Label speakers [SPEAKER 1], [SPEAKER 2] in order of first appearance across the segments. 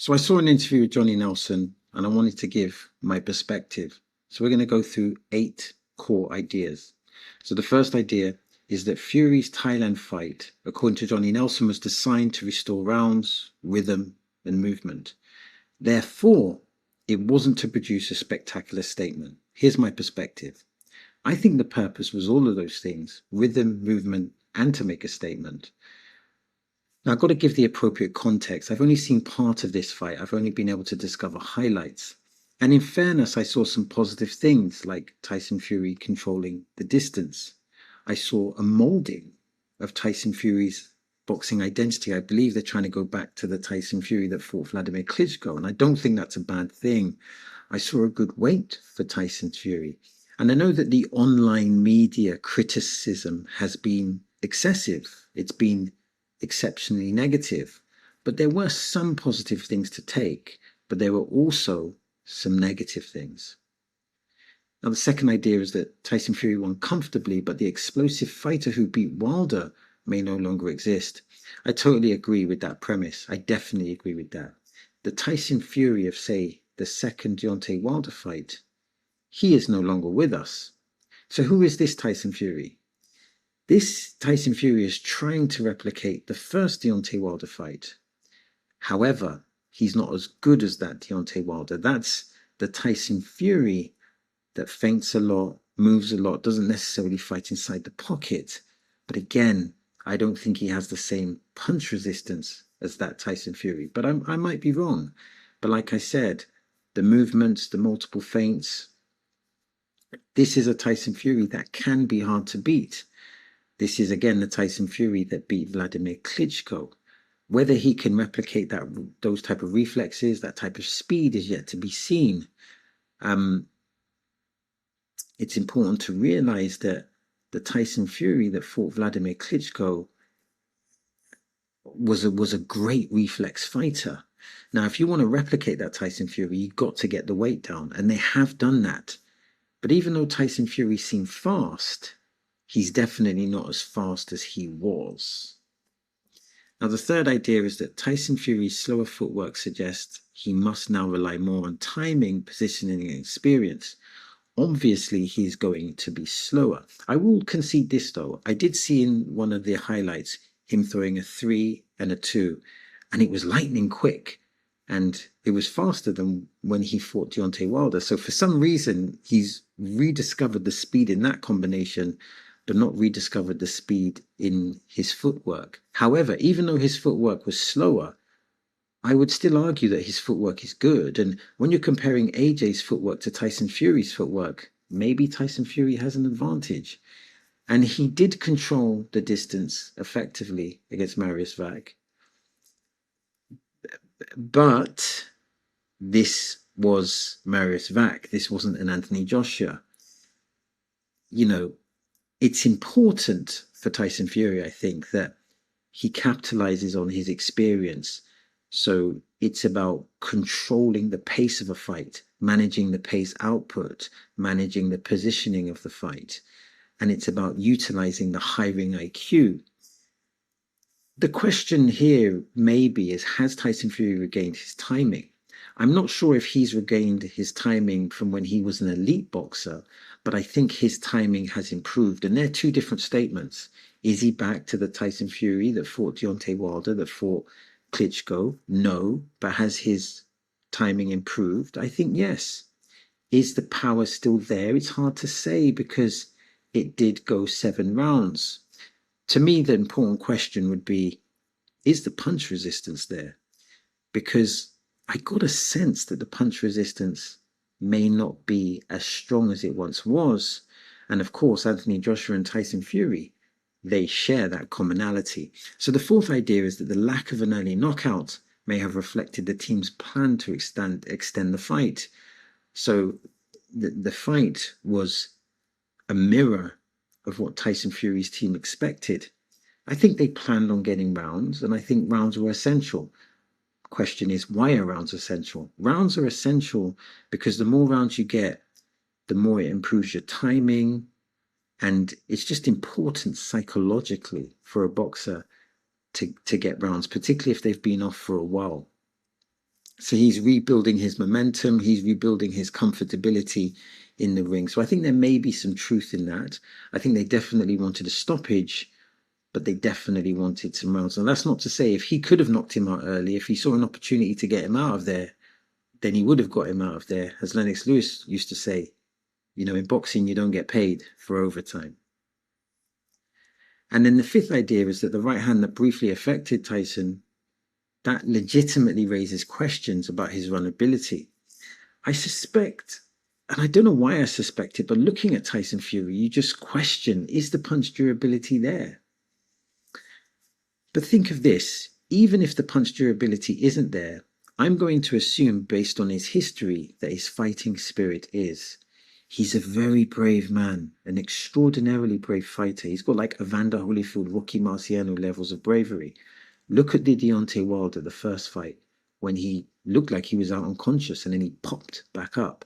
[SPEAKER 1] So I saw an interview with Johnny Nelson and I wanted to give my perspective. So we're going to go through 8 core ideas. So the first idea is that Fury's Thailand fight, according to Johnny Nelson, was designed to restore rounds, rhythm, and movement. Therefore, it wasn't to produce a spectacular statement. Here's my perspective. I think the purpose was all of those things: rhythm, movement, and to make a statement. Now, I've got to give the appropriate context. I've only seen part of this fight. I've only been able to discover highlights. And in fairness, I saw some positive things like Tyson Fury controlling the distance. I saw a molding of Tyson Fury's boxing identity. I believe they're trying to go back to the Tyson Fury that fought Vladimir Klitschko, and I don't think that's a bad thing. I saw a good weight for Tyson Fury. And I know that the online media criticism has been excessive. It's been exceptionally negative, but there were some positive things to take, but there were also some negative things. Now, the second idea is that Tyson Fury won comfortably, but the explosive fighter who beat Wilder may no longer exist. I totally agree with that premise. I definitely agree with that. The Tyson Fury of, say, the second Deontay Wilder fight, he is no longer with us. So who is this Tyson Fury? This Tyson Fury is trying to replicate the first Deontay Wilder fight. However, he's not as good as that Deontay Wilder. That's the Tyson Fury that feints a lot, moves a lot, doesn't necessarily fight inside the pocket. But again, I don't think he has the same punch resistance as that Tyson Fury. But I might be wrong. But like I said, the movements, the multiple feints, this is a Tyson Fury that can be hard to beat. This is again the Tyson Fury that beat Vladimir Klitschko. Whether he can replicate those type of reflexes, that type of speed, is yet to be seen. It's important to realize that the Tyson Fury that fought Vladimir Klitschko was a great reflex fighter. Now, if you want to replicate that Tyson Fury, you've got to get the weight down, and they have done that. But even though Tyson Fury seemed fast, he's definitely not as fast as he was. Now, the third idea is that Tyson Fury's slower footwork suggests he must now rely more on timing, positioning, and experience. Obviously, he's going to be slower. I will concede this, though. I did see in one of the highlights him throwing a 3 and a 2, and it was lightning quick. And it was faster than when he fought Deontay Wilder. So for some reason, he's rediscovered the speed in that combination, but not rediscovered the speed in his footwork. However, even though his footwork was slower, I would still argue that his footwork is good. And when you're comparing AJ's footwork to Tyson Fury's footwork, maybe Tyson Fury has an advantage. And he did control the distance effectively against Marius Vac. But this was Marius Vac. This wasn't an Anthony Joshua. You know, it's important for Tyson Fury, I think, that he capitalizes on his experience. So it's about controlling the pace of a fight, managing the pace output, managing the positioning of the fight. And it's about utilizing the high ring IQ. The question here maybe is, has Tyson Fury regained his timing? I'm not sure if he's regained his timing from when he was an elite boxer, but I think his timing has improved. And they're two different statements. Is he back to the Tyson Fury that fought Deontay Wilder, that fought Klitschko? No. But has his timing improved? I think yes. Is the power still there? It's hard to say because it did go 7 rounds. To me, the important question would be, is the punch resistance there? Because I got a sense that the punch resistance may not be as strong as it once was. And of course, Anthony Joshua and Tyson Fury, they share that commonality. So the fourth idea is that the lack of an early knockout may have reflected the team's plan to extend the fight. So the fight was a mirror of what Tyson Fury's team expected. I think they planned on getting rounds, and I think rounds were essential. Question is, why are rounds essential? Rounds are essential because the more rounds you get, the more it improves your timing, and it's just important psychologically for a boxer to get rounds, particularly if they've been off for a while. So he's rebuilding his momentum, he's rebuilding his comfortability in the ring. So I think there may be some truth in that. I think they definitely wanted a stoppage, but they definitely wanted some rounds. And that's not to say if he could have knocked him out early, if he saw an opportunity to get him out of there, then he would have got him out of there. As Lennox Lewis used to say, you know, in boxing, you don't get paid for overtime. And then the fifth idea is that the right hand that briefly affected Tyson, that legitimately raises questions about his runnability. I suspect, and I don't know why I suspect it, but looking at Tyson Fury, you just question, is the punch durability there? But think of this, even if the punch durability isn't there, I'm going to assume based on his history that his fighting spirit is. He's a very brave man, an extraordinarily brave fighter. He's got like Evander Holyfield, Rocky Marciano levels of bravery. Look at the Deontay Wilder, the first fight, when he looked like he was out unconscious and then he popped back up.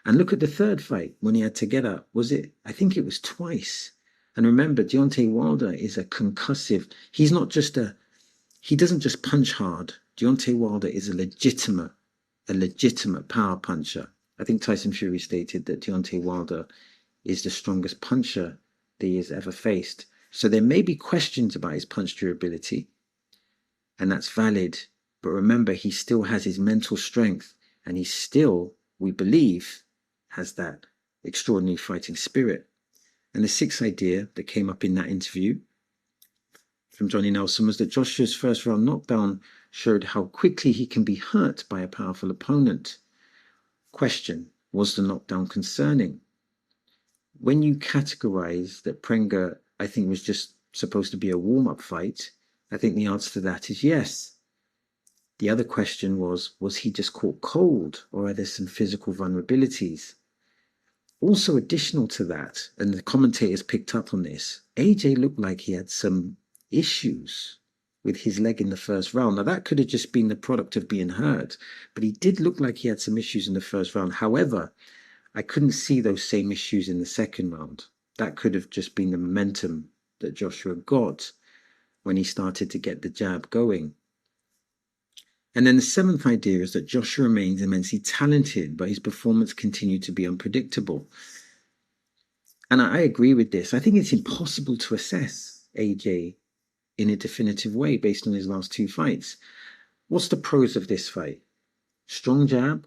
[SPEAKER 1] And look at the third fight when he had to get up. I think it was twice. And remember, Deontay Wilder is a concussive. He doesn't just punch hard. Deontay Wilder is a legitimate power puncher. I think Tyson Fury stated that Deontay Wilder is the strongest puncher that he has ever faced. So there may be questions about his punch durability, and that's valid. But remember, he still has his mental strength, and he still, we believe, has that extraordinary fighting spirit. And the sixth idea that came up in that interview from Johnny Nelson was that Joshua's first round knockdown showed how quickly he can be hurt by a powerful opponent. Question, was the knockdown concerning? When you categorize that Prenga, I think, was just supposed to be a warm-up fight, I think the answer to that is yes. The other question was he just caught cold, or are there some physical vulnerabilities? Also additional to that, and the commentators picked up on this, AJ looked like he had some issues with his leg in the first round. Now that could have just been the product of being hurt, but he did look like he had some issues in the first round. However, I couldn't see those same issues in the second round. That could have just been the momentum that Joshua got when he started to get the jab going. And then the seventh idea is that Joshua remains immensely talented, but his performance continued to be unpredictable. And I agree with this. I think it's impossible to assess AJ in a definitive way based on his last two fights. What's the pros of this fight? Strong jab.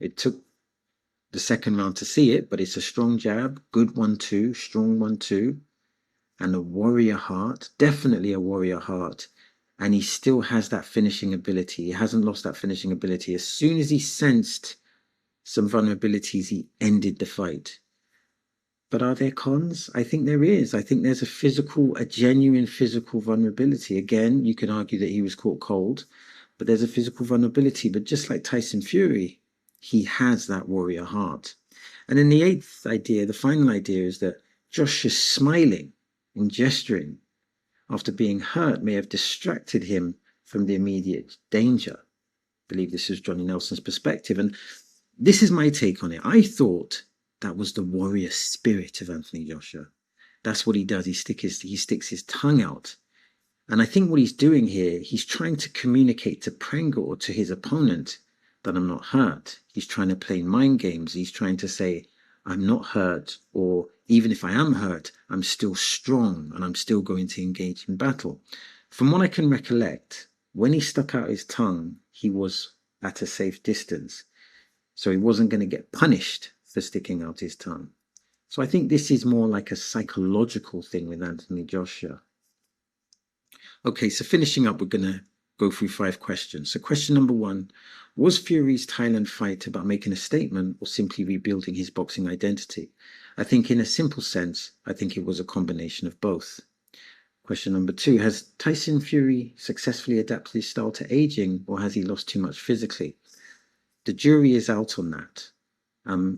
[SPEAKER 1] It took the second round to see it, but it's a strong jab, good 1-2, strong 1-2, and a warrior heart, definitely a warrior heart. And he still has that finishing ability. He hasn't lost that finishing ability. As soon as he sensed some vulnerabilities, he ended the fight. But are there cons? I think there is. I think there's a genuine physical vulnerability. Again, you can argue that he was caught cold, but there's a physical vulnerability. But just like Tyson Fury, he has that warrior heart. And then the eighth idea, the final idea, is that Joshua's smiling and gesturing after being hurt may have distracted him from the immediate danger. I believe this is Johnny Nelson's perspective. And this is my take on it. I thought that was the warrior spirit of Anthony Joshua. That's what he does. He sticks his tongue out. And I think what he's doing here, he's trying to communicate to Prenga or to his opponent that I'm not hurt. He's trying to play mind games. He's trying to say, I'm not hurt, or even if I am hurt, I'm still strong and I'm still going to engage in battle. From what I can recollect, when he stuck out his tongue, he was at a safe distance. So he wasn't going to get punished for sticking out his tongue. So I think this is more like a psychological thing with Anthony Joshua. Okay, so finishing up, we're going to go through 5 questions. So question number 1, was Fury's Thailand fight about making a statement or simply rebuilding his boxing identity? I think in a simple sense, I think it was a combination of both. Question number 2, has Tyson Fury successfully adapted his style to aging, or has he lost too much physically? The jury is out on that.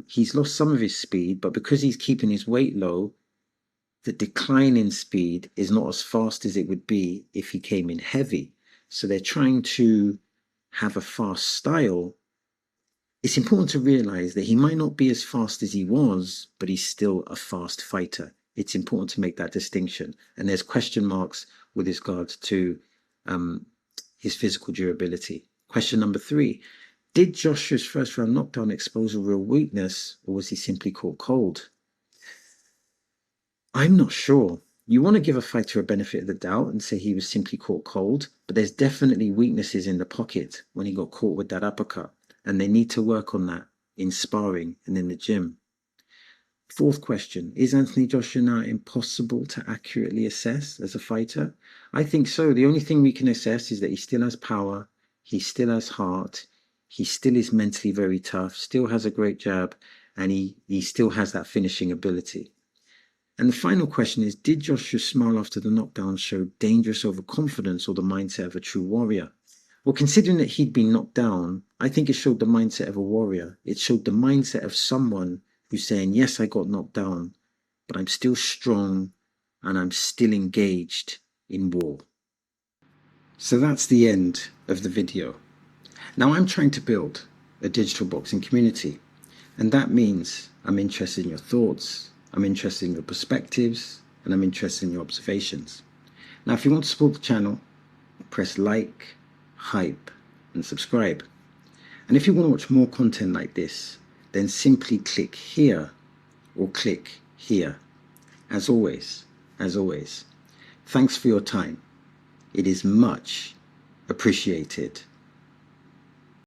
[SPEAKER 1] He's lost some of his speed, but because he's keeping his weight low, the decline in speed is not as fast as it would be if he came in heavy. So they're trying to have a fast style. It's important to realize that he might not be as fast as he was, but he's still a fast fighter. It's important to make that distinction. And there's question marks with regards to his physical durability. Question number 3. Did Joshua's first round knockdown expose a real weakness, or was he simply caught cold? I'm not sure. You want to give a fighter a benefit of the doubt and say he was simply caught cold, but there's definitely weaknesses in the pocket when he got caught with that uppercut, and they need to work on that in sparring and in the gym. 4th question, is Anthony Joshua now impossible to accurately assess as a fighter? I think so. The only thing we can assess is that he still has power, he still has heart, he still is mentally very tough, still has a great jab, and he still has that finishing ability. And the final question is, did Joshua's smile after the knockdown show dangerous overconfidence or the mindset of a true warrior? Well, considering that he'd been knocked down, I think it showed the mindset of a warrior. It showed the mindset of someone who's saying, yes, I got knocked down, but I'm still strong and I'm still engaged in war. So that's the end of the video. Now I'm trying to build a digital boxing community, and that means I'm interested in your thoughts, I'm interested in your perspectives, and I'm interested in your observations. Now, if you want to support the channel, press like, hype, and subscribe. And if you want to watch more content like this, then simply click here or click here. As always, thanks for your time. It is much appreciated.